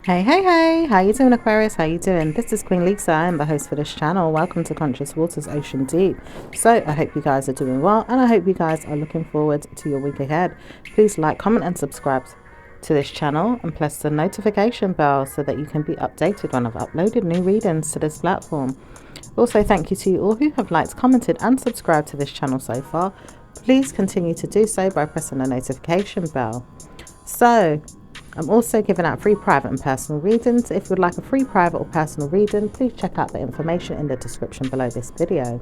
Hey, how you doing, Aquarius? How you doing? This is Queen Lisa. I'm the host for this channel. Welcome to Conscious Waters Ocean Deep. So I hope you guys are doing well, and I hope you guys are looking forward to your week ahead. Please like, comment and subscribe to this channel, and press the notification bell so that you can be updated when I've uploaded new readings to this platform. Also, thank you to you all who have liked, commented and subscribed to this channel so far. Please continue to do so by pressing the notification bell. So I'm also giving out free private and personal readings. If you'd like a free private or personal reading, please check out the information in the description below this video.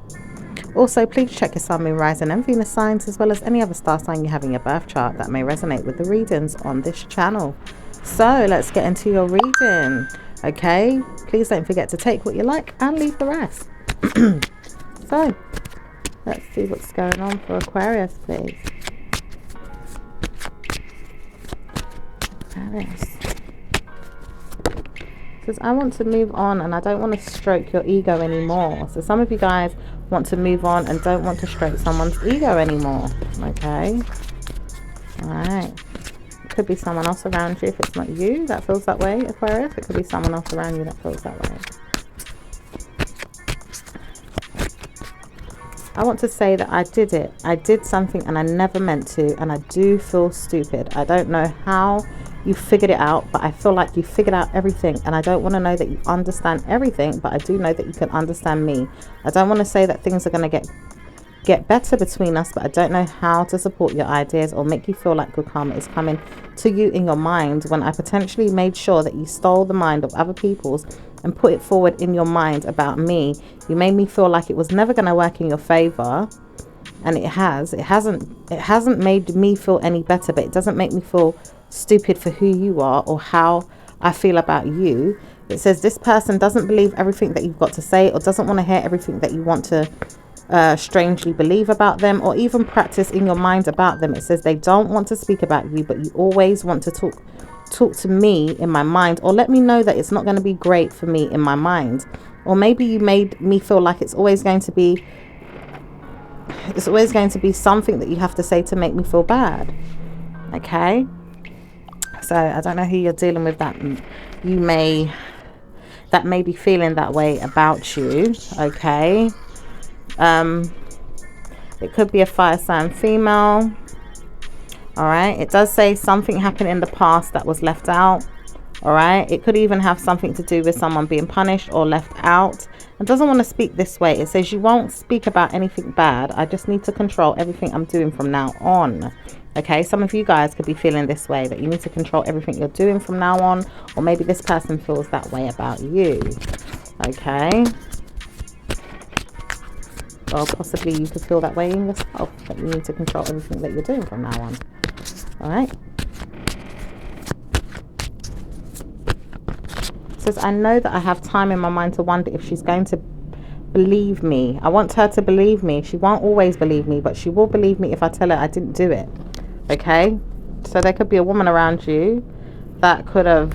Also, please check your Sun, Moon, Rising and Venus signs, as well as any other star sign you have in your birth chart that may resonate with the readings on this channel. So let's get into your reading. Okay, please don't forget to take what you like and leave the rest. So let's see what's going on for Aquarius, please. Says, I want to move on and I don't want to stroke your ego anymore. So some of you guys want to move on and don't want to stroke someone's ego anymore. Okay. Alright. It could be someone else around you if it's not you that feels that way, Aquarius. It could be someone else around you that feels that way. I want to say that I did it. I did something and I never meant to, and I do feel stupid. I don't know how you figured it out, but I feel like you figured out everything, and I don't want to know that you understand everything, but I do know that you can understand me. I don't want to say that things are going to get better between us, but I don't know how to support your ideas or make you feel like good karma is coming to you in your mind, when I potentially made sure that you stole the mind of other people's and put it forward in your mind about me. You made me feel like it was never going to work in your favor, and it hasn't made me feel any better, but it doesn't make me feel stupid for who you are or how I feel about you. It says this person doesn't believe everything that you've got to say, or doesn't want to hear everything that you want to strangely believe about them, or even practice in your mind about them. It says they don't want to speak about you, but you always want to talk to me in my mind, or let me know that it's not going to be great for me in my mind. Or maybe you made me feel like it's always going to be something that you have to say to make me feel bad. Okay, so I don't know who you're dealing with that may be feeling that way about you. Okay, it could be a fire sign female. All right, it does say something happened in the past that was left out. All right, it could even have something to do with someone being punished or left out and doesn't want to speak this way. It says you won't speak about anything bad. I just need to control everything I'm doing from now on. Okay, some of you guys could be feeling this way, that you need to control everything you're doing from now on, or maybe this person feels that way about you. Okay, or possibly you could feel that way in yourself, that you need to control everything that you're doing from now on. All right, it says I know that I have time in my mind to wonder if she's going to believe me. I want her to believe me. She won't always believe me, but she will believe me if I tell her I didn't do it. Okay, so there could be a woman around you that could have,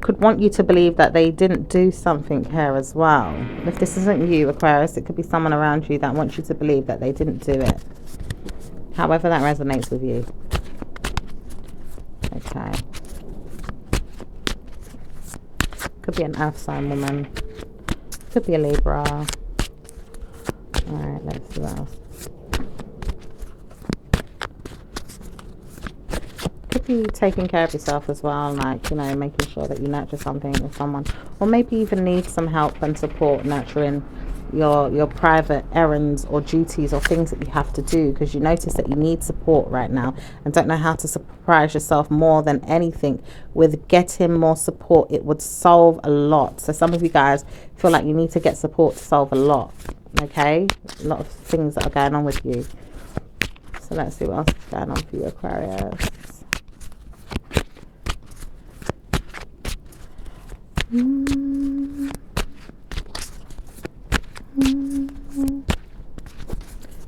could want you to believe that they didn't do something here as well. If this isn't you, Aquarius, it could be someone around you that wants you to believe that they didn't do it. However that resonates with you. Okay. Could be an earth sign woman. Could be a Libra. Alright, let's see what else. Could be taking care of yourself as well, like, making sure that you nurture something with someone, or maybe even need some help and support nurturing your private errands or duties or things that you have to do, because you notice that you need support right now and don't know how to surprise yourself more than anything. With getting more support, it would solve a lot. So some of you guys feel like you need to get support to solve a lot. Okay, a lot of things that are going on with you. So let's see what else is going on for you, Aquarius.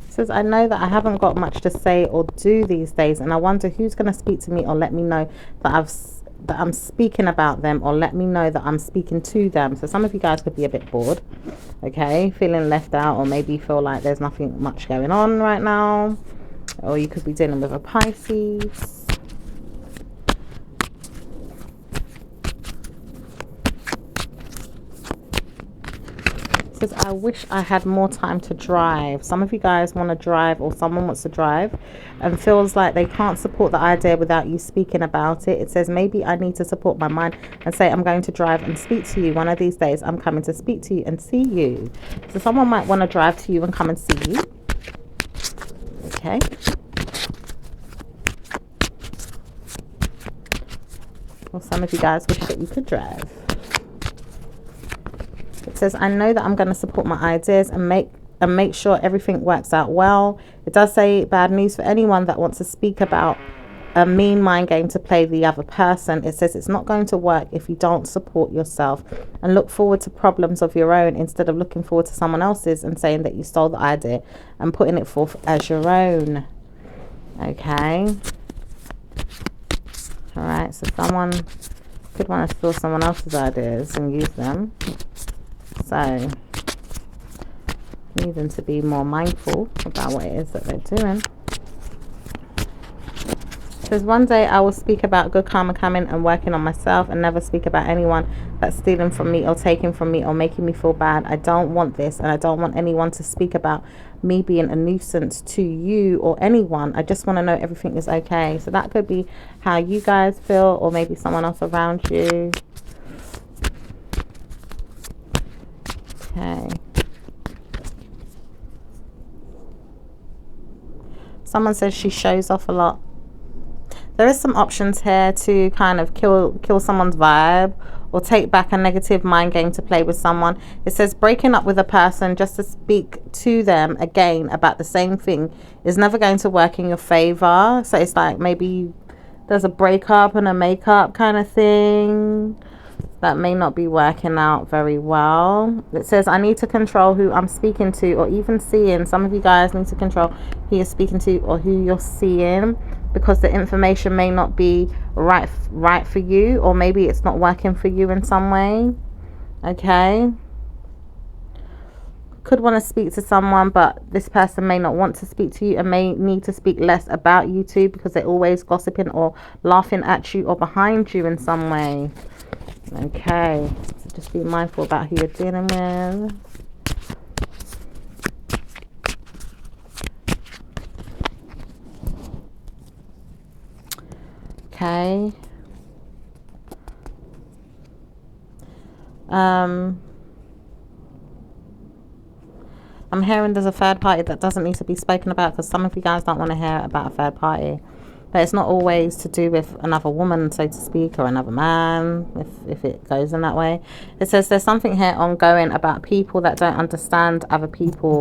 Says I know that I haven't got much to say or do these days, and I wonder who's going to speak to me or let me know that I'm speaking about them, or let me know that I'm speaking to them. So some of you guys could be a bit bored, okay, feeling left out, or maybe feel like there's nothing much going on right now, or you could be dealing with a Pisces. says, I wish I had more time to drive. Some of you guys want to drive, or someone wants to drive and feels like they can't support the idea without you speaking about it. It says, maybe I need to support my mind and say, I'm going to drive and speak to you. One of these days, I'm coming to speak to you and see you. So someone might want to drive to you and come and see you. Okay. Or some of you guys wish that you could drive. It says, I know that I'm going to support my ideas and make sure everything works out well. It does say bad news for anyone that wants to speak about a mean mind game to play the other person. It says it's not going to work if you don't support yourself and look forward to problems of your own instead of looking forward to someone else's and saying that you stole the idea and putting it forth as your own. Okay. All right. So someone could want to steal someone else's ideas and use them. So, needing to be more mindful about what it is that they're doing. It says, one day I will speak about good karma coming and working on myself and never speak about anyone that's stealing from me or taking from me or making me feel bad. I don't want this, and I don't want anyone to speak about me being a nuisance to you or anyone. I just want to know everything is okay. So that could be how you guys feel, or maybe someone else around you. Okay. Someone says she shows off a lot. There is some options here to kind of kill someone's vibe or take back a negative mind game to play with someone. It says breaking up with a person just to speak to them again about the same thing is never going to work in your favor. So it's like maybe there's a breakup and a makeup kind of thing that may not be working out very well. It says, I need to control who I'm speaking to or even seeing. Some of you guys need to control who you're speaking to or who you're seeing, because the information may not be right for you, or maybe it's not working for you in some way. Okay. Could want to speak to someone, but this person may not want to speak to you and may need to speak less about you too, because they're always gossiping or laughing at you or behind you in some way. Okay, so just be mindful about who you're dealing with. Okay. I'm hearing there's a third party that doesn't need to be spoken about, because some of you guys don't want to hear about a third party. But it's not always to do with another woman, so to speak, or another man, if it goes in that way. It says there's something here ongoing about people that don't understand other people.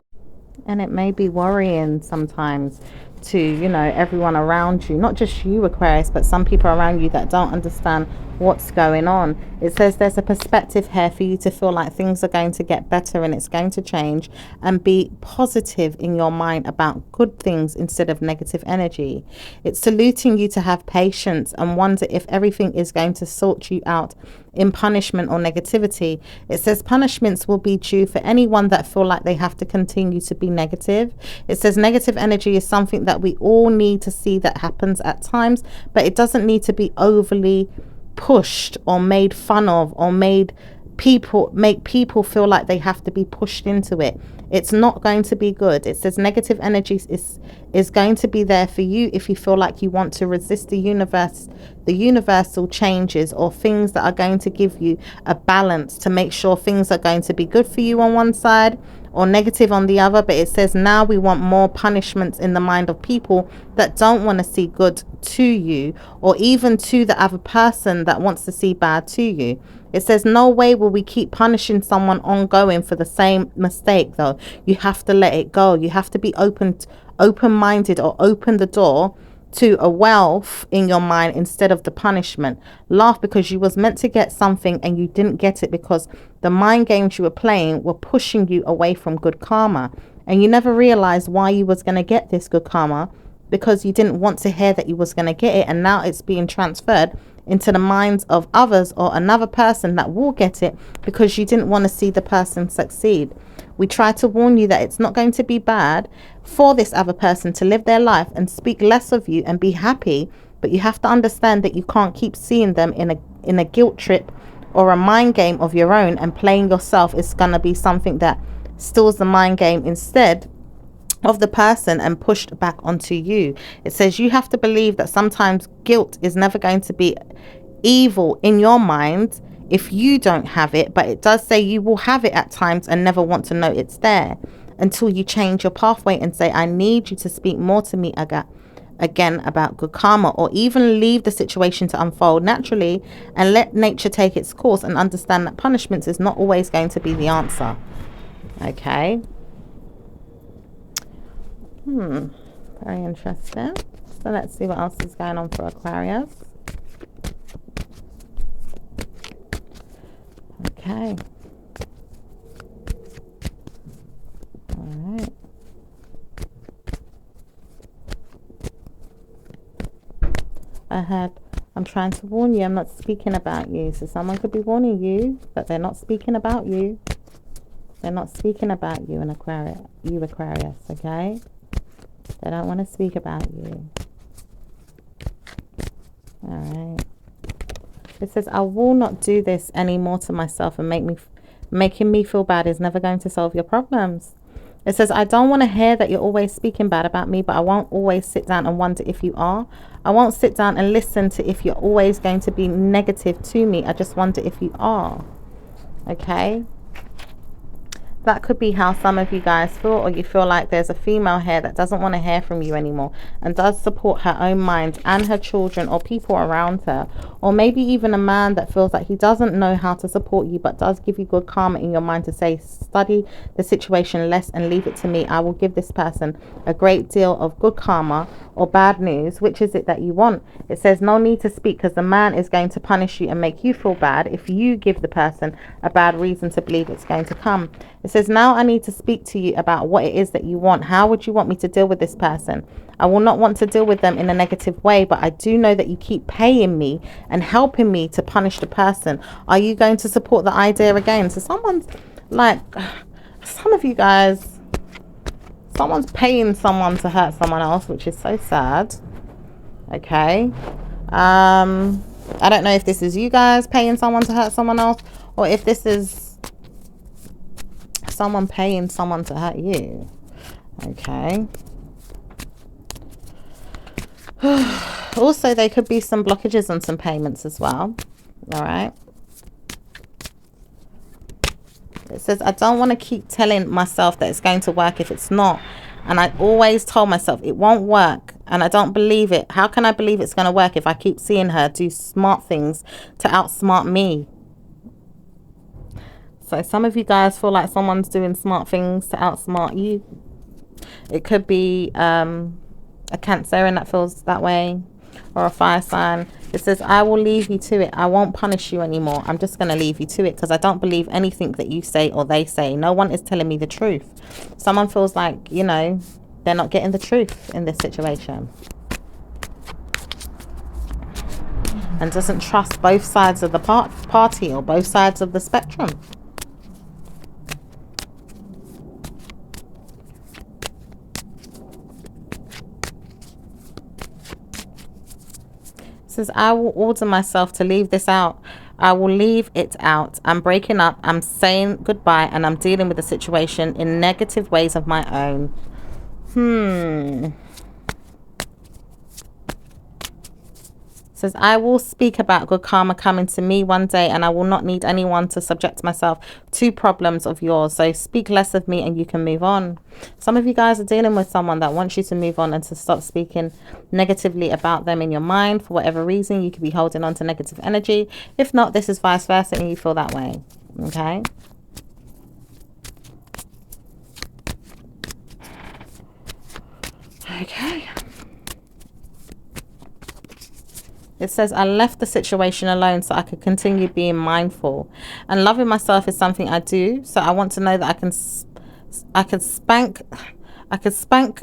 And it may be worrying sometimes to, you know, everyone around you. Not just you, Aquarius, but some people around you that don't understand what's going on. It says there's a perspective here for you to feel like things are going to get better and it's going to change, and be positive in your mind about good things instead of negative energy. It's saluting you to have patience and wonder if everything is going to sort you out in punishment or negativity. It says punishments will be due for anyone that feel like they have to continue to be negative. It says negative energy is something that we all need to see that happens at times, but it doesn't need to be overly pushed or made fun of, or make people feel like they have to be pushed into it. It's not going to be good. It says negative energy is going to be there for you if you feel like you want to resist the universal changes, or things that are going to give you a balance to make sure things are going to be good for you on one side or negative on the other. But it says now we want more punishments in the mind of people that don't want to see good to you, or even to the other person that wants to see bad to you. It says no way will we keep punishing someone ongoing for the same mistake, though. You have to let it go. You have to be open-minded, or open the door to a wealth in your mind instead of the punishment. Laugh because you was meant to get something and you didn't get it, because the mind games you were playing were pushing you away from good karma, and you never realized why you was going to get this good karma, because you didn't want to hear that you was going to get it, and now it's being transferred into the minds of others or another person that will get it, because you didn't want to see the person succeed. We try to warn you that it's not going to be bad for this other person to live their life and speak less of you and be happy, but you have to understand that you can't keep seeing them in a guilt trip or a mind game of your own and playing yourself. Is going to be something that steals the mind game instead of the person and pushed back onto you. It says you have to believe that sometimes guilt is never going to be evil in your mind if you don't have it, but it does say you will have it at times and never want to know it's there until you change your pathway and say, I need you to speak more to me again about good karma, or even leave the situation to unfold naturally and let nature take its course and understand that punishments is not always going to be the answer. Okay. Very interesting. So let's see what else is going on for Aquarius. Okay. All right. I had, I'm trying to warn you, I'm not speaking about you. So someone could be warning you that they're not speaking about you. They're not speaking about you in Aquarius, okay? They don't want to speak about you. All right. It says, I will not do this anymore to myself, and making me feel bad is never going to solve your problems. It says, I don't want to hear that you're always speaking bad about me, but I won't always sit down and wonder if you are. I won't sit down and listen to if you're always going to be negative to me. I just wonder if you are. Okay. That could be how some of you guys feel, or you feel like there's a female here that doesn't want to hear from you anymore and does support her own mind and her children or people around her. Or maybe even a man that feels like he doesn't know how to support you but does give you good karma in your mind to say, study the situation less and leave it to me. I will give this person a great deal of good karma or bad news. Which is it that you want? It says no need to speak, because the man is going to punish you and make you feel bad if you give the person a bad reason to believe it's going to come. It says, now I need to speak to you about what it is that you want. How would you want me to deal with this person? I will not want to deal with them in a negative way, but I do know that you keep paying me and helping me to punish the person. Are you going to support the idea again? So someone's like, some of you guys, someone's paying someone to hurt someone else, which is so sad. Okay. I don't know if this is you guys paying someone to hurt someone else, or if this is someone paying someone to hurt you. Okay. Also, there could be some blockages on some payments as well. All right. It says, I don't want to keep telling myself that it's going to work if it's not. And I always told myself it won't work, and I don't believe it. How can I believe it's going to work if I keep seeing her do smart things to outsmart me? So some of you guys feel like someone's doing smart things to outsmart you. It could be a Cancerian that feels that way, or a fire sign. It says, I will leave you to it. I won't punish you anymore. I'm just going to leave you to it because I don't believe anything that you say or they say. No one is telling me the truth. Someone feels like, you know, they're not getting the truth in this situation. And doesn't trust both sides of the party or both sides of the spectrum. Says, I will order myself to leave this out. I will leave it out. I'm breaking up. I'm saying goodbye, and I'm dealing with the situation in negative ways of my own. Says, I will speak about good karma coming to me one day, and I will not need anyone to subject myself to problems of yours. So speak less of me and you can move on. Some of you guys are dealing with someone that wants you to move on and to stop speaking negatively about them in your mind. For whatever reason, you could be holding on to negative energy. If not, this is vice versa and you feel that way. Okay. Okay. It says, I left the situation alone so I could continue being mindful. And loving myself is something I do. So I want to know that I could spank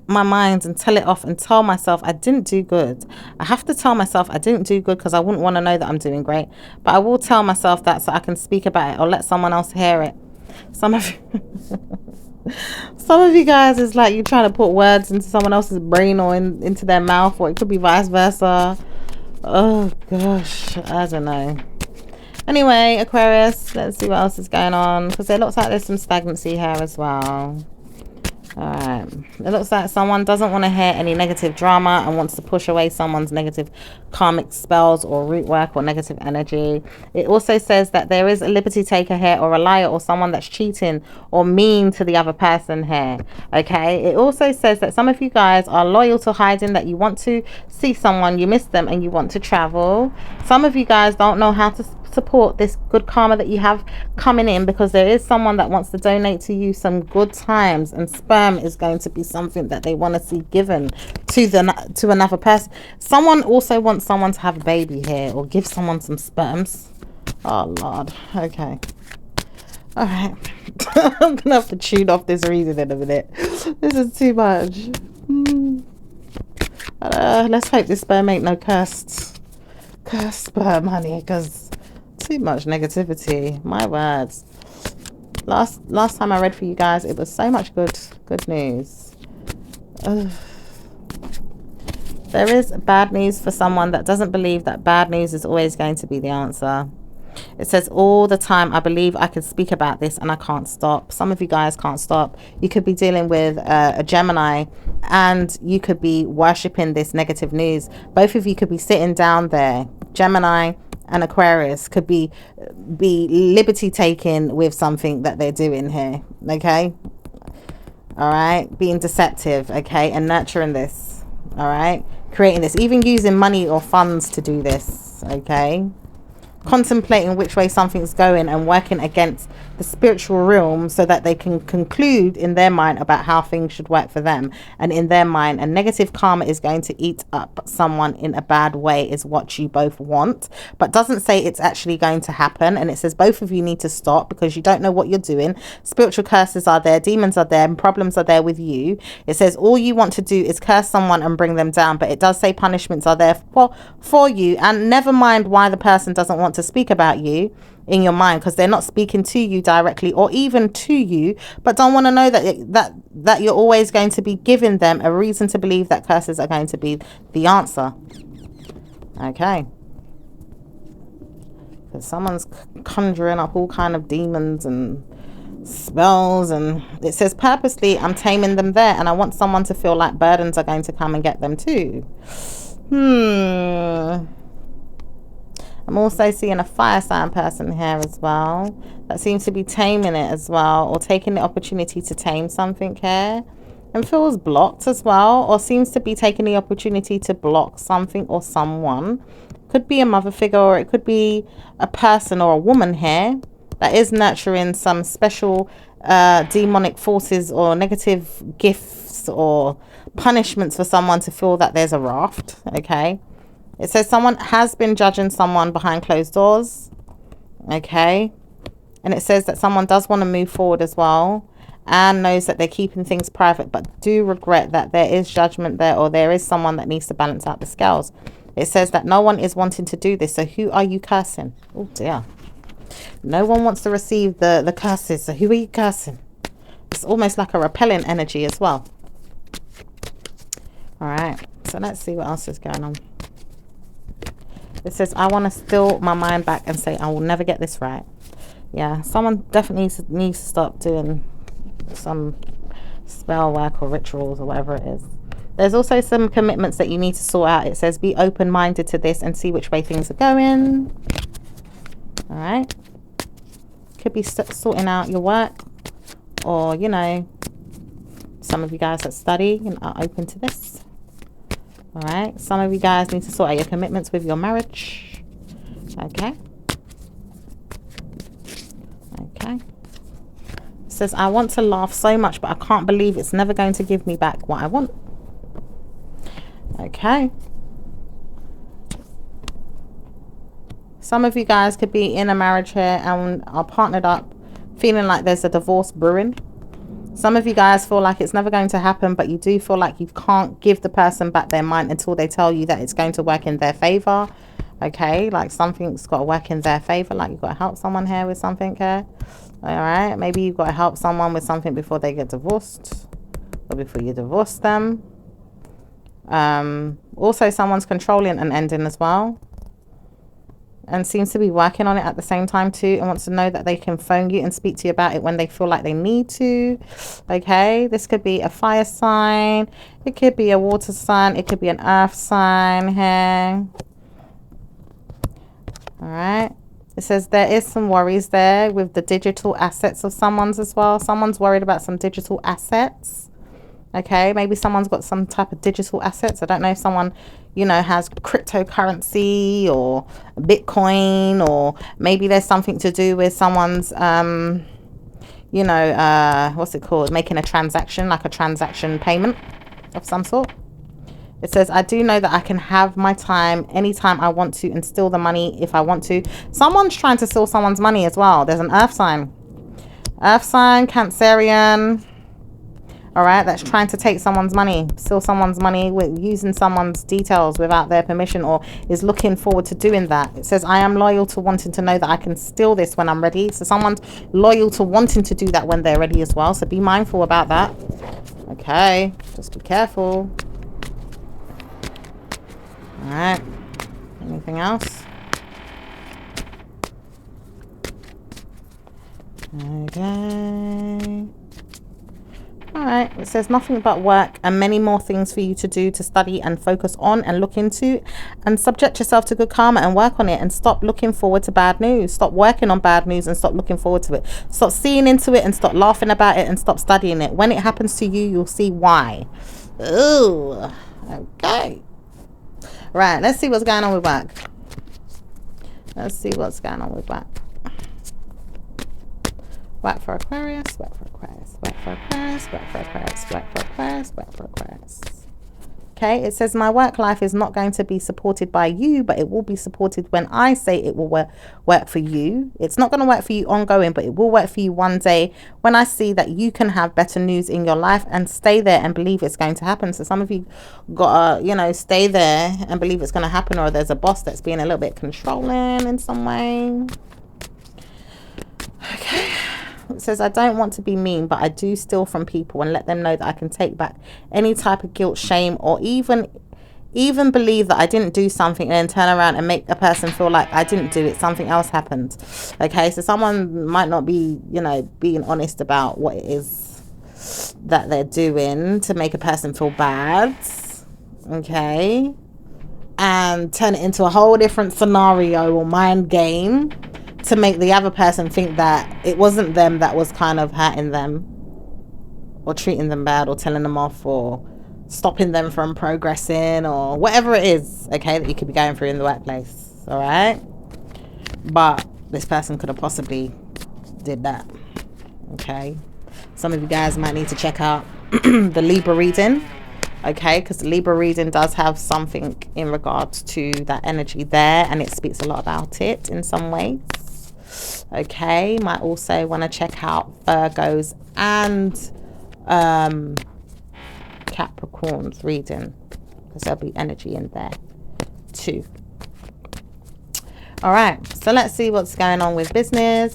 my mind and tell it off and tell myself I didn't do good. I have to tell myself I didn't do good because I wouldn't want to know that I'm doing great. But I will tell myself that so I can speak about it or let someone else hear it. Some of you guys, it's like you're trying to put words into someone else's brain or into their mouth, or it could be vice versa. Oh gosh, I don't know. Anyway, Aquarius, let's see what else is going on, because it looks like there's some stagnancy here as well. Alright, it looks like someone doesn't want to hear any negative drama and wants to push away someone's negative karmic spells or root work or negative energy. It also says that there is a liberty taker here, or a liar, or someone that's cheating or mean to the other person here. Okay, it also says that some of you guys are loyal to hiding, that you want to see someone, you miss them, and you want to travel. Some of you guys don't know how to support this good karma that you have coming in, because there is someone that wants to donate to you some good times, and sperm is going to be something that they want to see given to another person. Someone also wants someone to have a baby here, or give someone some sperms. Oh Lord. Okay, all right. I'm gonna have to tune off this reading in a minute. This is too much. Let's hope this sperm ain't no cursed sperm, honey, because too much negativity. My words. Last time I read for you guys, it was so much good news. Ugh. There is bad news for someone that doesn't believe that bad news is always going to be the answer. It says, all the time I believe I can speak about this and I can't stop. Some of you guys can't stop. You could be dealing with a Gemini, and you could be worshipping this negative news. Both of you could be sitting down there. Gemini and Aquarius could be liberty taking with something that they're doing here. Okay, all right, being deceptive, okay, and nurturing this, all right, creating this, even using money or funds to do this, okay, contemplating which way something's going and working against the spiritual realm so that they can conclude in their mind about how things should work for them. And in their mind, a negative karma is going to eat up someone in a bad way is what you both want, but doesn't say it's actually going to happen. And it says both of you need to stop, because you don't know what you're doing. Spiritual curses are there, demons are there, and problems are there with you. It says all you want to do is curse someone and bring them down, but it does say punishments are there for you. And never mind why the person doesn't want to speak about you in your mind, because they're not speaking to you directly or even to you, but don't want to know that you're always going to be giving them a reason to believe that curses are going to be the answer. Okay, because someone's conjuring up all kind of demons and spells, and it says purposely I'm taming them there, and I want someone to feel like burdens are going to come and get them too. I'm also seeing a fire sign person here as well that seems to be taming it as well, or taking the opportunity to tame something here, and feels blocked as well, or seems to be taking the opportunity to block something or someone. Could be a mother figure, or it could be a person or a woman here that is nurturing some special demonic forces or negative gifts or punishments for someone to feel that there's a raft. Okay, it says someone has been judging someone behind closed doors. Okay, and it says that someone does want to move forward as well, and knows that they're keeping things private, but do regret that there is judgment there, or there is someone that needs to balance out the scales. It says that no one is wanting to do this, so who are you cursing? Oh dear. No one wants to receive the curses, so who are you cursing? It's almost like a repelling energy as well. All right, so let's see what else is going on. It says, I want to steal my mind back and say I will never get this right. Yeah, someone definitely needs to stop doing some spell work or rituals or whatever it is. There's also some commitments that you need to sort out. It says be open-minded to this and see which way things are going. All right, could be sorting out your work, or you know, some of you guys that study and are open to this. All right, some of you guys need to sort out your commitments with your marriage. Okay, okay. It says I want to laugh so much, but I can't believe it's never going to give me back what I want. Okay, some of you guys could be in a marriage here and are partnered up, feeling like there's a divorce brewing. Some of you guys feel like it's never going to happen, but you do feel like you can't give the person back their mind until they tell you that it's going to work in their favor. Okay, like something's got to work in their favor, like you've got to help someone here with something here. All right, maybe you've got to help someone with something before they get divorced, or before you divorce them. Also, someone's controlling an ending as well. and seems to be working on it at the same time too, and wants to know that they can phone you and speak to you about it when they feel like they need to. Okay, this could be a fire sign, it could be a water sign, it could be an earth sign here. All right, it says there is some worries there with the digital assets of someone's as well. Someone's worried about some digital assets. Okay, maybe someone's got some type of digital assets. I don't know if someone, you know, has cryptocurrency or Bitcoin, or maybe there's something to do with someone's, you know, what's it called? Making a transaction, like a transaction payment of some sort. It says, I do know that I can have my time anytime I want to and steal the money if I want to. Someone's trying to steal someone's money as well. There's an earth sign. Earth sign, Cancerian. All right, that's trying to take someone's money, steal someone's money with using someone's details without their permission, or is looking forward to doing that. It says, I am loyal to wanting to know that I can steal this when I'm ready. So someone's loyal to wanting to do that when they're ready as well. So be mindful about that. Okay, just be careful. All right, anything else? Okay. All right, it says nothing but work and many more things for you to do, to study and focus on and look into, and subject yourself to good karma and work on it, and stop looking forward to bad news. Stop working on bad news and stop looking forward to it. Stop seeing into it and stop laughing about it and stop studying it. When it happens to you, you'll see why. Ooh, okay. Right, let's see what's going on with work. Let's see what's going on with work. Work for Aquarius, work for Aquarius, work for Aquarius, work for Aquarius, work for Aquarius, work for Aquarius. Okay, it says my work life is not going to be supported by you, but it will be supported when I say it will work for you. It's not going to work for you ongoing, but it will work for you one day when I see that you can have better news in your life, and stay there and believe it's going to happen. So some of you gotta, you know, stay there and believe it's going to happen, or there's a boss that's being a little bit controlling in some way. Okay. It says, I don't want to be mean, but I do steal from people and let them know that I can take back any type of guilt, shame, or even believe that I didn't do something and then turn around and make a person feel like I didn't do it, something else happened. Okay, so someone might not be, you know, being honest about what it is that they're doing to make a person feel bad. Okay, and turn it into a whole different scenario or mind game to make the other person think that it wasn't them that was kind of hurting them or treating them bad or telling them off or stopping them from progressing or whatever it is, okay, that you could be going through in the workplace. All right, but this person could have possibly did that. Okay, some of you guys might need to check out the Libra reading, okay, because the Libra reading does have something in regards to that energy there, and it speaks a lot about it in some ways. Okay, might also want to check out Virgos and Capricorn's reading, because there'll be energy in there too. All right, so let's see what's going on with business.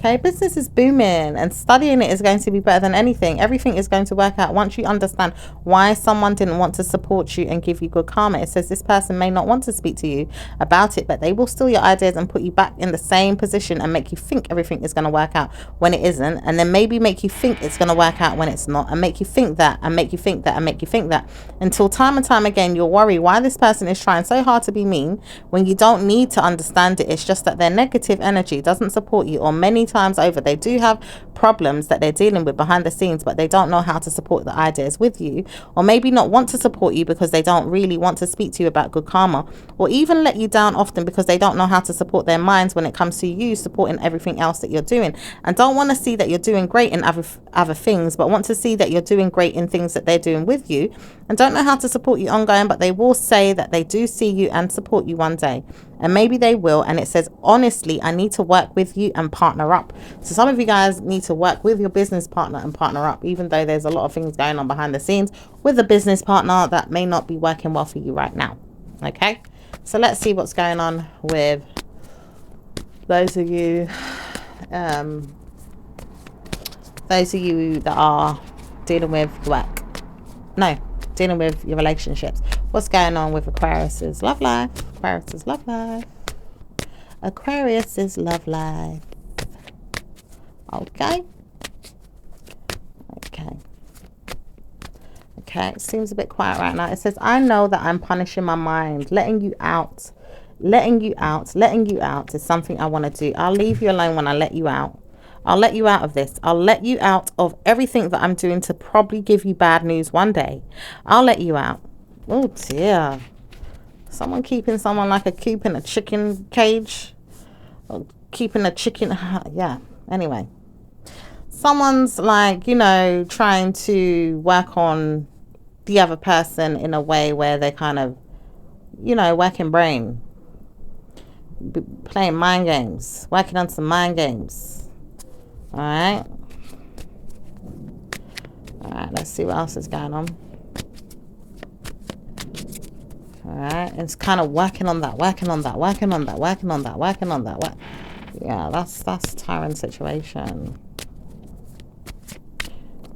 Okay, business is booming, and studying it is going to be better than anything. Everything is going to work out once you understand why someone didn't want to support you and give you good karma. It says this person may not want to speak to you about it, but they will steal your ideas and put you back in the same position and make you think everything is going to work out when it isn't, and then maybe make you think it's going to work out when it's not, and make you think that, and make you think that, and make you think that, until time and time again you'll worry why this person is trying so hard to be mean when you don't need to understand it. It's just that their negative energy doesn't support you, or many times over they do have problems that they're dealing with behind the scenes, but they don't know how to support the ideas with you, or maybe not want to support you because they don't really want to speak to you about good karma, or even let you down often because they don't know how to support their minds when it comes to you supporting everything else that you're doing, and don't want to see that you're doing great in other things, but want to see that you're doing great in things that they're doing with you, and don't know how to support you ongoing, but they will say that they do see you and support you one day, and maybe they will. And it says, honestly, I need to work with you and partner up. So some of you guys need to work with your business partner and partner up, even though there's a lot of things going on behind the scenes with a business partner that may not be working well for you right now. Okay, so let's see what's going on with those of you that are dealing with work. No, dealing with your relationships. What's going on with Aquarius's love life? Aquarius's love life. Aquarius's love life. Okay. Okay. Okay, it seems a bit quiet right now. It says, I know that I'm punishing my mind, letting you out. Letting you out is something I want to do. I'll leave you alone when I let you out. I'll let you out of this. I'll let you out of everything that I'm doing to probably give you bad news one day. I'll let you out. Oh dear. Someone keeping someone like a coop in a chicken cage. Or keeping a chicken. Yeah. Anyway. Someone's like, you know, trying to work on the other person in a way where they kind of, you know, working brain. Playing mind games. Working on some mind games. Alright. Alright, let's see what else is going on. Alright, it's kind of working on that. Yeah, that's a tiring situation.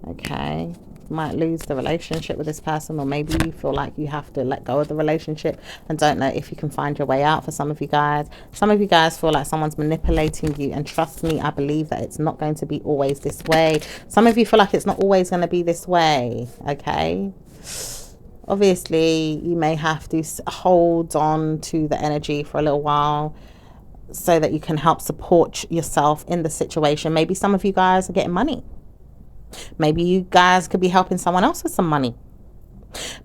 Okay. Might lose the relationship with this person, or maybe you feel like you have to let go of the relationship and don't know if you can find your way out. For some of you guys feel like someone's manipulating you, and trust me, I believe that it's not going to be always this way. Some of you feel like it's not always going to be this way. Okay, obviously you may have to hold on to the energy for a little while so that you can help support yourself in the situation. Maybe some of you guys are getting money. Maybe you guys could be helping someone else with some money.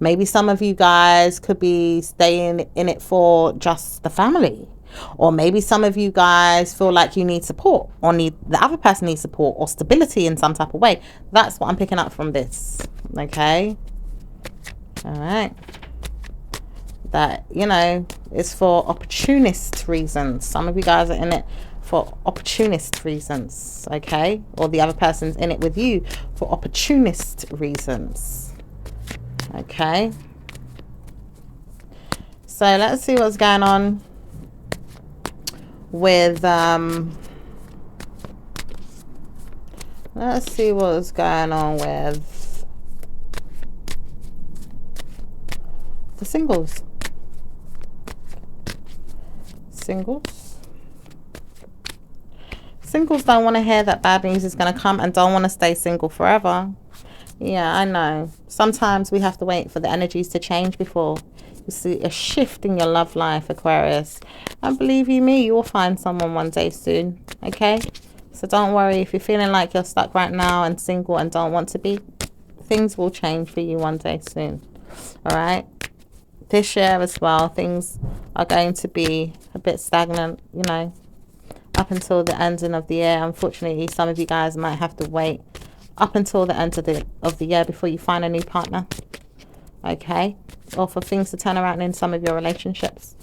Maybe some of you guys could be staying in it for just the family. Or maybe some of you guys feel like you need support, or the other person needs support or stability in some type of way. That's what I'm picking up from this. Okay. All right. That, you know, is for opportunist reasons. Some of you guys are in it for opportunist reasons, okay? Or the other person's in it with you for opportunist reasons, okay? So let's see what's going on with let's see what's going on with the singles. Singles don't want to hear that bad news is going to come and don't want to stay single forever. Yeah, I know. Sometimes we have to wait for the energies to change before you see a shift in your love life, Aquarius. And believe you me, you will find someone one day soon. Okay? So don't worry if you're feeling like you're stuck right now and single and don't want to be. Things will change for you one day soon. Alright? This year as well, things are going to be a bit stagnant, you know, up until the ending of the year. Unfortunately, some of you guys might have to wait up until the end of the year before you find a new partner. Okay? Or for things to turn around in some of your relationships.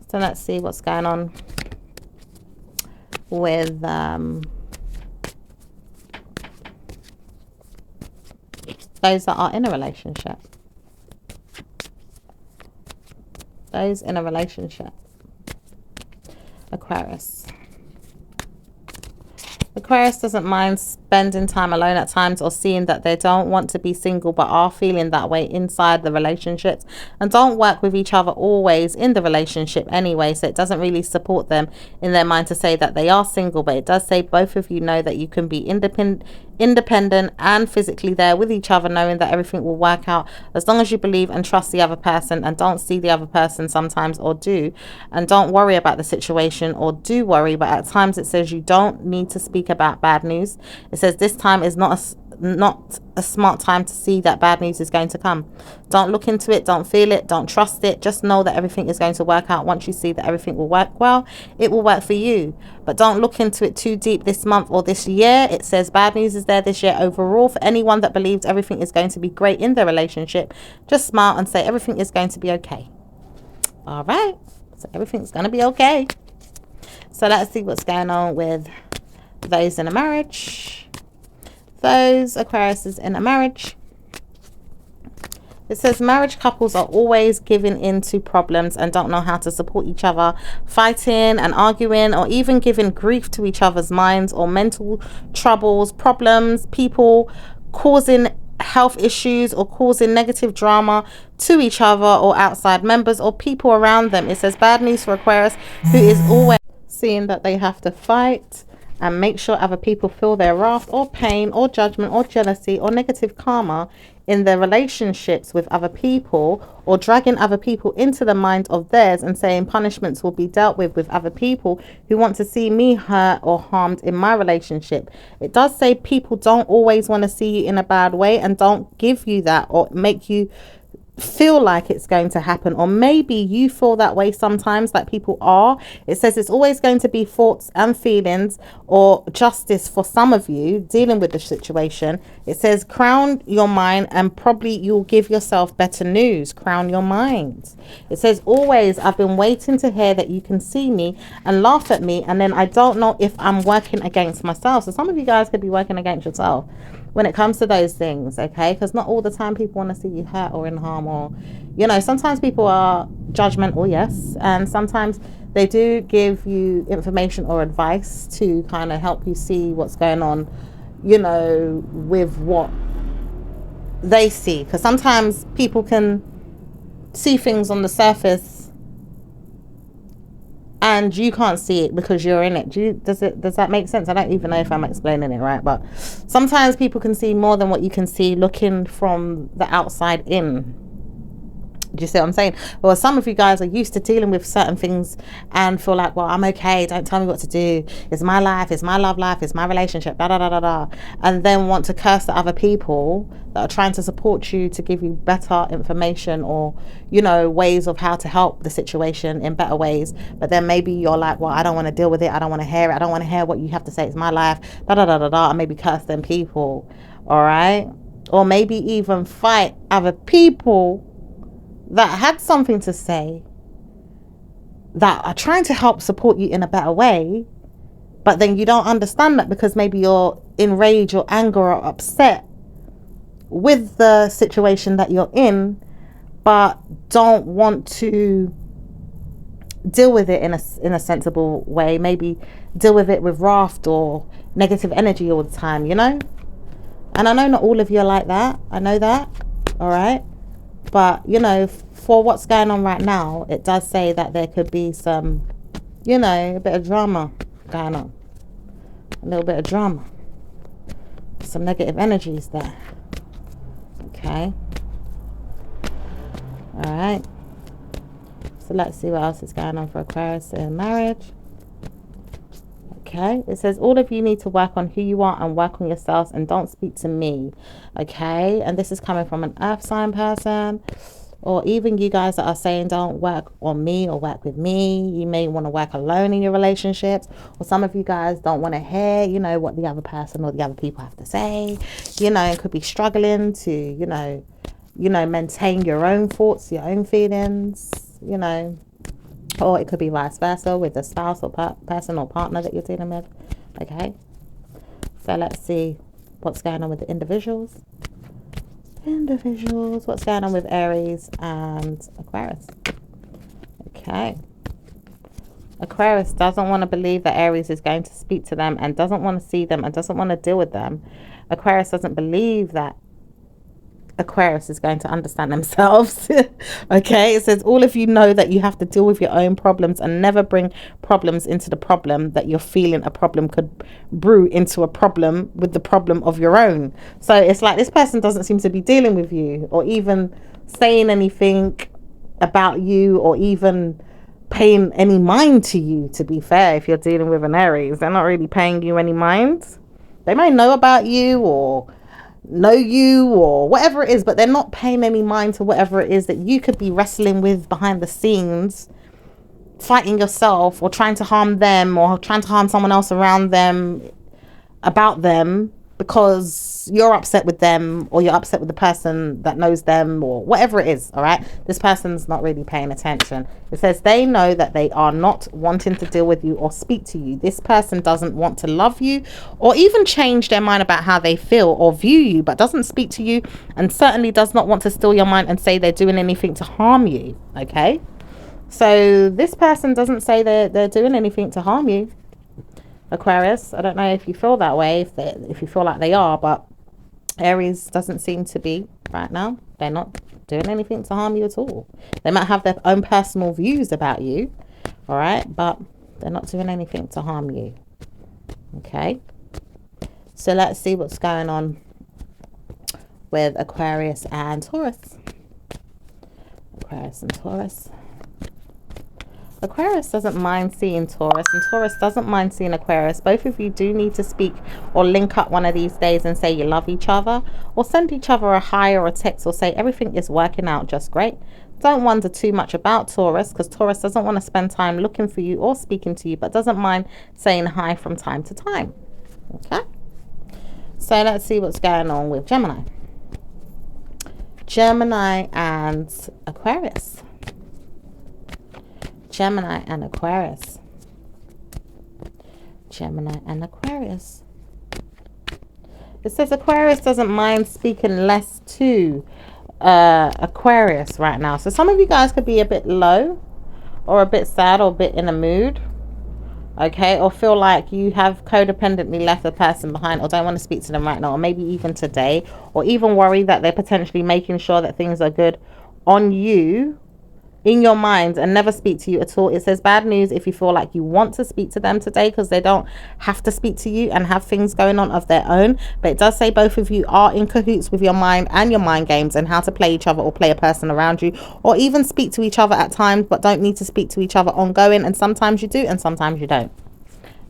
So let's see what's going on with those that are in a relationship. Those in a relationship. Aquarius. Aquarius doesn't mind spending time alone at times, or seeing that they don't want to be single but are feeling that way inside the relationships, and don't work with each other always in the relationship anyway, so it doesn't really support them in their mind to say that they are single, but it does say both of you know that you can be independent and physically there with each other, knowing that everything will work out as long as you believe and trust the other person, and don't see the other person sometimes, or do, and don't worry about the situation, or do worry, but at times it says you don't need to speak about bad news. It says this time is not a smart time to see that bad news is going to come. Don't look into it, don't feel it, don't trust it. Just know that everything is going to work out. Once you see that everything will work well, it will work for you. But don't look into it too deep this month or this year. It says bad news is there this year overall. For anyone that believes everything is going to be great in their relationship, just smile and say everything is going to be okay. All right, so everything's going to be okay. So let's see what's going on with those in a marriage. Those Aquariuses in a marriage. It says marriage couples are always giving into problems and don't know how to support each other, fighting and arguing, or even giving grief to each other's minds, or mental troubles, problems, people causing health issues or causing negative drama to each other or outside members or people around them. It says bad news for Aquarius, who is always seeing that they have to fight and make sure other people feel their wrath or pain or judgment or jealousy or negative karma in their relationships with other people, or dragging other people into the mind of theirs and saying punishments will be dealt with other people who want to see me hurt or harmed in my relationship. It does say people don't always want to see you in a bad way and don't give you that or make you feel like it's going to happen, or maybe you feel that way sometimes, like people are. It says it's always going to be thoughts and feelings or justice for some of you dealing with the situation. It says crown your mind and probably you'll give yourself better news. Crown your mind. It says always I've been waiting to hear that you can see me and laugh at me, and then I don't know if I'm working against myself. So some of you guys could be working against yourself when it comes to those things, okay? Because not all the time people want to see you hurt or in harm, or, you know, sometimes people are judgmental, yes, and sometimes they do give you information or advice to kind of help you see what's going on, you know, with what they see. Because sometimes people can see things on the surface and you can't see it because you're in it. Does that make sense? I don't even know if I'm explaining it right, but sometimes people can see more than what you can see looking from the outside in. Do you see what I'm saying? Well, some of you guys are used to dealing with certain things and feel like, well, I'm okay, don't tell me what to do, it's my life, it's my love life, it's my relationship, da da da da da, and then want to curse the other people that are trying to support you to give you better information or, you know, ways of how to help the situation in better ways. But then maybe you're like, well, I don't want to deal with it, I don't want to hear it, I don't want to hear what you have to say, it's my life, da da da da da, and maybe curse them people, all right? Or maybe even fight other people that had something to say, that are trying to help support you in a better way, but then you don't understand that because maybe you're in rage or anger or upset with the situation that you're in, but don't want to deal with it in a sensible way. Maybe deal with it with wrath or negative energy all the time, you know? And I know not all of you are like that, I know that, all right? But, you know, for what's going on right now, it does say that there could be some, you know, a bit of drama going on. A little bit of drama. Some negative energies there. Okay. Alright. So let's see what else is going on for Aquarius in marriage. Okay, it says all of you need to work on who you are and work on yourselves and don't speak to me. Okay, and this is coming from an earth sign person, or even you guys that are saying don't work on me or work with me. You may want to work alone in your relationships, or some of you guys don't want to hear, you know, what the other person or the other people have to say, you know, and could be struggling to, you know, maintain your own thoughts, your own feelings, you know. Or it could be vice versa with the spouse or person or partner that you're dealing with. Okay, so let's see what's going on with the individuals. What's going on with Aries and Aquarius? Okay, Aquarius doesn't want to believe that Aries is going to speak to them and doesn't want to see them and doesn't want to deal with them. Aquarius doesn't believe that Aquarius is going to understand themselves. Okay, it says all of you know that you have to deal with your own problems and never bring problems into the problem that you're feeling a problem could brew into a problem with the problem of your own. So it's like this person doesn't seem to be dealing with you or even saying anything about you or even paying any mind to you. To be fair, if you're dealing with an Aries, they're not really paying you any mind. They might know about you or know you or whatever it is, but they're not paying any mind to whatever it is that you could be wrestling with behind the scenes, fighting yourself or trying to harm them or trying to harm someone else around them, about them, because you're upset with them or you're upset with the person that knows them or whatever it is. All right, this person's not really paying attention. It says they know that they are not wanting to deal with you or speak to you. This person doesn't want to love you or even change their mind about how they feel or view you, but doesn't speak to you and certainly does not want to steal your mind and say they're doing anything to harm you. Okay, so this person doesn't say they're doing anything to harm you, Aquarius. I don't know if you feel that way, if you feel like they are, but Aries doesn't seem to be right now. They're not doing anything to harm you at all. They might have their own personal views about you, all right, but they're not doing anything to harm you. Okay, so let's see what's going on with Aquarius and Taurus. Aquarius and Taurus. Aquarius doesn't mind seeing Taurus, and Taurus doesn't mind seeing Aquarius. Both of you do need to speak or link up one of these days and say you love each other, or send each other a hi or a text, or say everything is working out just great. Don't wonder too much about Taurus, because Taurus doesn't want to spend time looking for you or speaking to you, but doesn't mind saying hi from time to time. Okay, so let's see what's going on with Gemini. Gemini and Aquarius. Gemini and Aquarius. Gemini and Aquarius. It says Aquarius doesn't mind speaking less to Aquarius right now. So some of you guys could be a bit low, or a bit sad, or a bit in a mood. Okay, or feel like you have codependently left the person behind, or don't want to speak to them right now, or maybe even today, or even worry that they're potentially making sure that things are good on you, in your mind, and never speak to you at all. It says bad news if you feel like you want to speak to them today, because they don't have to speak to you and have things going on of their own. But it does say both of you are in cahoots with your mind and your mind games, and how to play each other or play a person around you, or even speak to each other at times, but don't need to speak to each other ongoing. And sometimes you do, and sometimes you don't.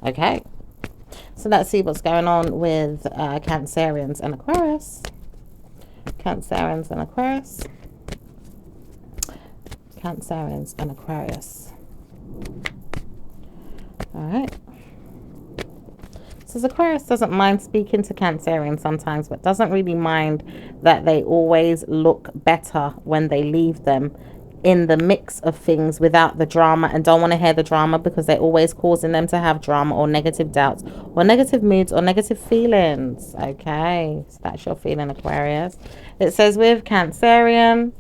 Okay, so let's see what's going on with Cancerians and Aquarius. Cancerians and Aquarius. Cancerians and Aquarius. All right. So Aquarius doesn't mind speaking to Cancerians sometimes, but doesn't really mind that they always look better when they leave them in the mix of things without the drama, and don't want to hear the drama, because they're always causing them to have drama or negative doubts or negative moods or negative feelings. Okay, so that's your feeling, Aquarius. It says with Cancerian,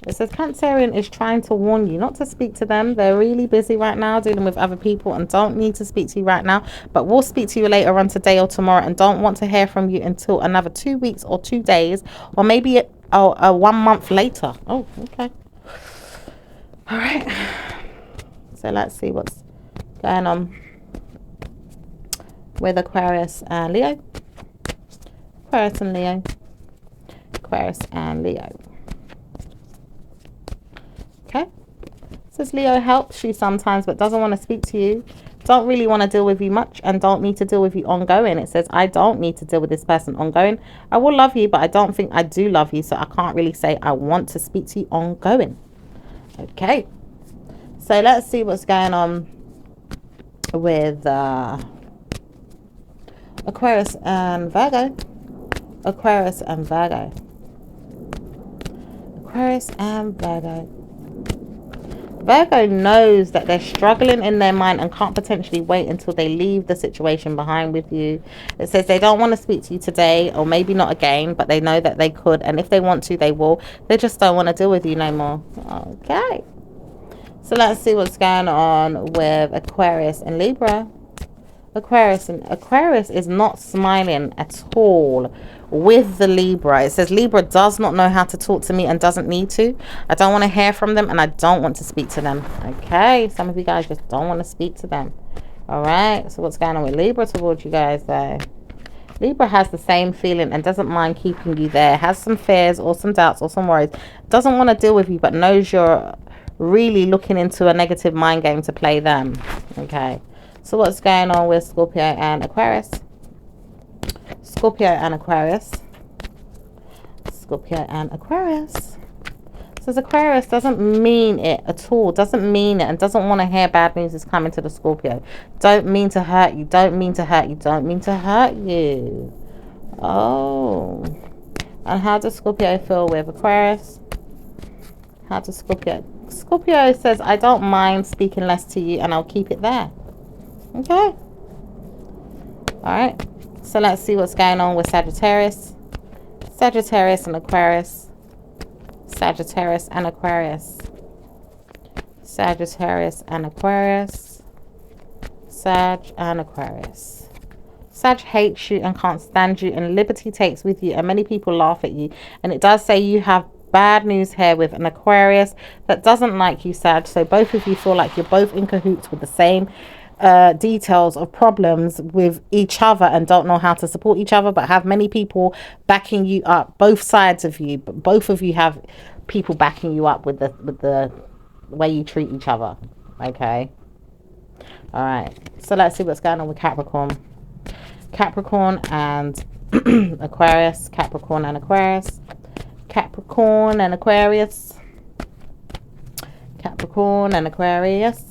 it says Cancerian is trying to warn you not to speak to them. They're really busy right now dealing with other people and don't need to speak to you right now, but we'll speak to you later on today or tomorrow, and don't want to hear from you until another 2 weeks or 2 days, or maybe 1 month later. Oh, okay. All right. So let's see what's going on with Aquarius and Leo. Aquarius and Leo. Aquarius and Leo. Okay, says Leo helps you sometimes, but doesn't want to speak to you, don't really want to deal with you much, and don't need to deal with you ongoing. It says I don't need to deal with this person ongoing. I will love you, but I don't think I do love you, so I can't really say I want to speak to you ongoing. Okay, so let's see what's going on with Aquarius and Virgo. Aquarius and Virgo. Aquarius and Virgo. Virgo knows that they're struggling in their mind and can't potentially wait until they leave the situation behind with you. It says they don't want to speak to you today, or maybe not again, but they know that they could, and if they want to, they will. They just don't want to deal with you no more. Okay, so let's see what's going on with Aquarius and Libra. Aquarius is not smiling at all with the Libra. It says Libra does not know how to talk to me and doesn't need to. I don't want to hear from them, and I don't want to speak to them. Okay, some of you guys just don't want to speak to them. All right, so what's going on with Libra towards you guys though? Libra has the same feeling and doesn't mind keeping you there. Has some fears or some doubts or some worries. Doesn't want to deal with you, but knows you're really looking into a negative mind game to play them. Okay, so what's going on with Scorpio and Aquarius? Scorpio and Aquarius. Scorpio and Aquarius. Says Aquarius doesn't mean it at all. Doesn't mean it, and doesn't want to hear bad news is coming to the Scorpio. Don't mean to hurt you. Don't mean to hurt you. Don't mean to hurt you. Oh. And how does Scorpio feel with Aquarius? How does Scorpio? Scorpio says, I don't mind speaking less to you, and I'll keep it there. Okay. Alright. So let's see what's going on with Sagittarius. Sagittarius and Aquarius. Sagittarius and Aquarius. Sagittarius and Aquarius. Sag and Aquarius. Sag hates you and can't stand you, and liberty takes with you, and many people laugh at you. And it does say you have bad news here with an Aquarius that doesn't like you, Sag. So both of you feel like you're both in cahoots with the same details of problems with each other and don't know how to support each other, but have many people backing you up, both sides of you, but both of you have people backing you up with the way you treat each other. Okay, all right, so let's see what's going on with Capricorn and Aquarius. Capricorn and Aquarius. Capricorn and Aquarius. Capricorn and Aquarius.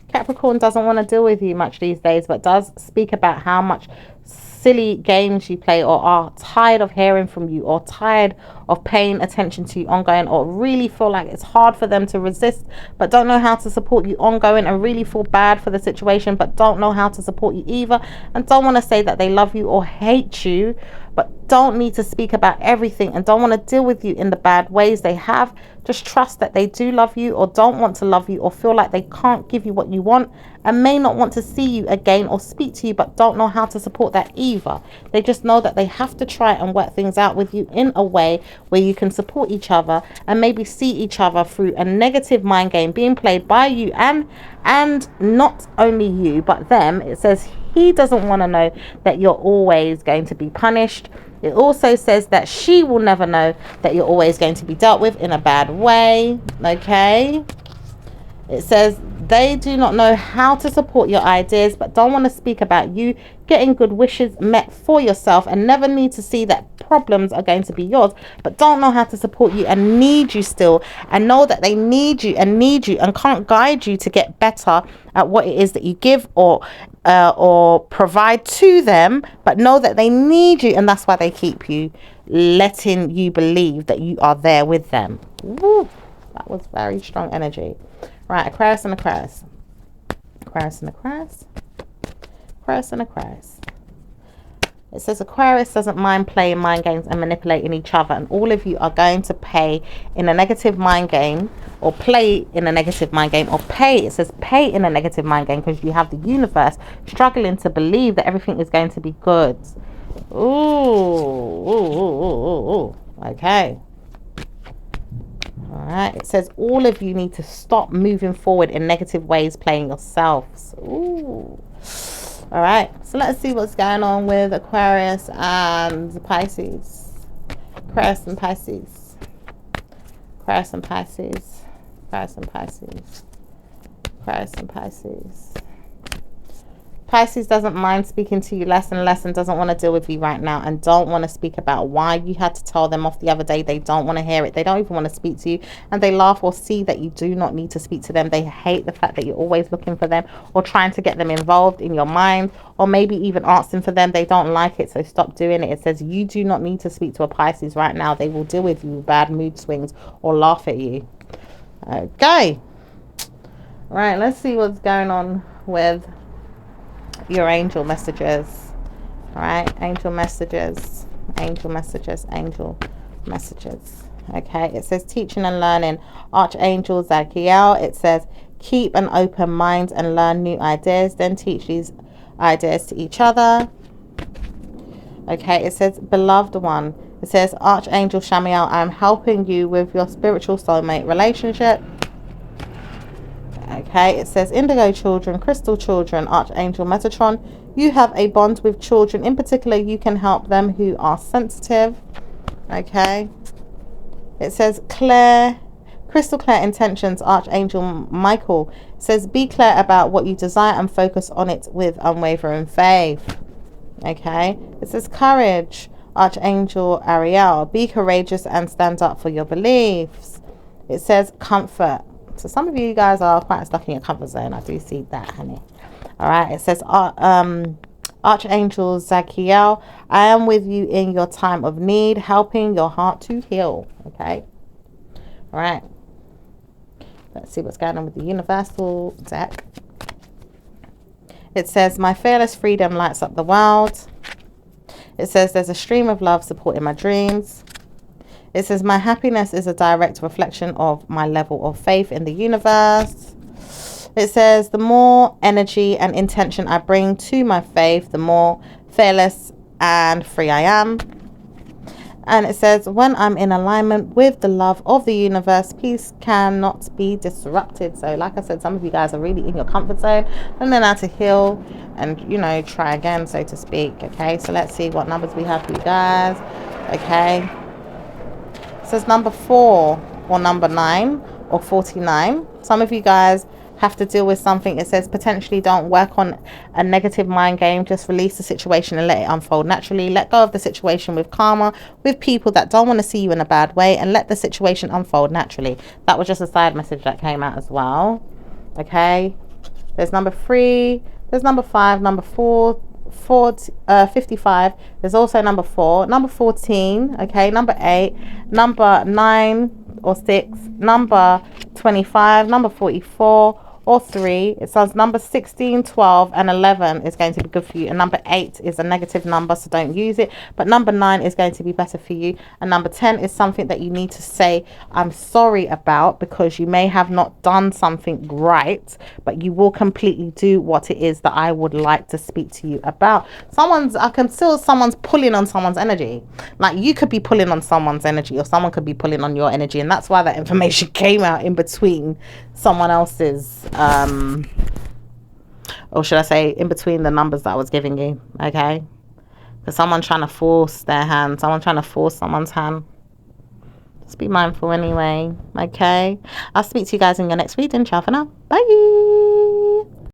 Capricorn doesn't want to deal with you much these days, but does speak about how much silly games you play, or are tired of hearing from you, or tired of paying attention to you ongoing, or really feel like it's hard for them to resist but don't know how to support you ongoing, and really feel bad for the situation but don't know how to support you either, and don't want to say that they love you or hate you, but don't need to speak about everything and don't want to deal with you in the bad ways they have. Just trust that they do love you, or don't want to love you, or feel like they can't give you what you want, and may not want to see you again or speak to you, but don't know how to support that either. They just know that they have to try and work things out with you in a way where you can support each other and maybe see each other through a negative mind game being played by you, and not only you but them. It says he doesn't want to know that you're always going to be punished. It also says that she will never know that you're always going to be dealt with in a bad way. Okay, it says they do not know how to support your ideas, but don't want to speak about you getting good wishes met for yourself, and never need to see that problems are going to be yours, but don't know how to support you and need you still, and know that they need you and can't guide you to get better at what it is that you give or provide to them, but know that they need you, and that's why they keep you, letting you believe that you are there with them. Woo, that was very strong energy. Right, Aquarius and Aquarius. Aquarius and Aquarius. Aquarius and Aquarius. It says Aquarius doesn't mind playing mind games and manipulating each other, and all of you are going to pay in a negative mind game, or play in a negative mind game, or pay. It says pay in a negative mind game, because you have the universe struggling to believe that everything is going to be good. Ooh. Okay. All right. It says all of you need to stop moving forward in negative ways, playing yourselves. Ooh. All right, so let's see what's going on with Aquarius and Pisces. Aquarius and Pisces. Aquarius and Pisces. Aquarius and Pisces. Aquarius and Pisces. Pisces doesn't mind speaking to you less and less, and doesn't want to deal with you right now, and don't want to speak about why you had to tell them off the other day. They don't want to hear it. They don't even want to speak to you, and they laugh or see that you do not need to speak to them. They hate the fact that you're always looking for them or trying to get them involved in your mind, or maybe even asking for them. They don't like it, so stop doing it. It says you do not need to speak to a Pisces right now. They will deal with you with bad mood swings or laugh at you. Okay, right, let's see what's going on with your angel messages. All right, angel messages. Okay, it says teaching and learning. Archangel Zadkiel. It says keep an open mind and learn new ideas, then teach these ideas to each other. Okay, it says beloved one. It says Archangel Shamiel, I am helping you with your spiritual soulmate relationship. Okay, it says indigo children, crystal children, Archangel Metatron. You have a bond with children. In particular, you can help them who are sensitive. Okay. It says crystal clear intentions, Archangel Michael. It says be clear about what you desire and focus on it with unwavering faith. Okay. It says courage, Archangel Ariel. Be courageous and stand up for your beliefs. It says comfort. So some of you guys are quite stuck in your comfort zone. I do see that, honey. All right. It says Archangel Zadkiel, I am with you in your time of need, helping your heart to heal. Okay. All right. Let's see what's going on with the universal deck. It says my fearless freedom lights up the world. It says there's a stream of love supporting my dreams. It says my happiness is a direct reflection of my level of faith in the universe. It says, the more energy and intention I bring to my faith, the more fearless and free I am. And it says, when I'm in alignment with the love of the universe, peace cannot be disrupted. So like I said, some of you guys are really in your comfort zone and then how to heal and, you know, try again, so to speak. Okay, so let's see what numbers we have for you guys. Okay, it says number 4 or number 9 or 49. Some of you guys have to deal with something. It says potentially don't work on a negative mind game. Just release the situation and let it unfold naturally. Let go of the situation with karma, with people that don't want to see you in a bad way, and let the situation unfold naturally. That was just a side message that came out as well. Okay, there's number 3, there's number 5, number 4, 55. There's also number 4, number 14. Okay, number 8, number 9 or 6, number 25, number 44 or 3. It says number 16, 12 and 11 is going to be good for you, and number 8 is a negative number, so don't use it. But number 9 is going to be better for you, and number 10 is something that you need to say I'm sorry about, because you may have not done something right, but you will completely do what it is that I would like to speak to you about. Someone's pulling on someone's energy. Like, you could be pulling on someone's energy, or someone could be pulling on your energy, and that's why that information came out in between someone else's or should I say in between the numbers that I was giving you. Okay, because someone trying to force their hand, someone trying to force someone's hand. Just be mindful anyway. Okay, I'll speak to you guys in your next reading. Ciao for now. Bye.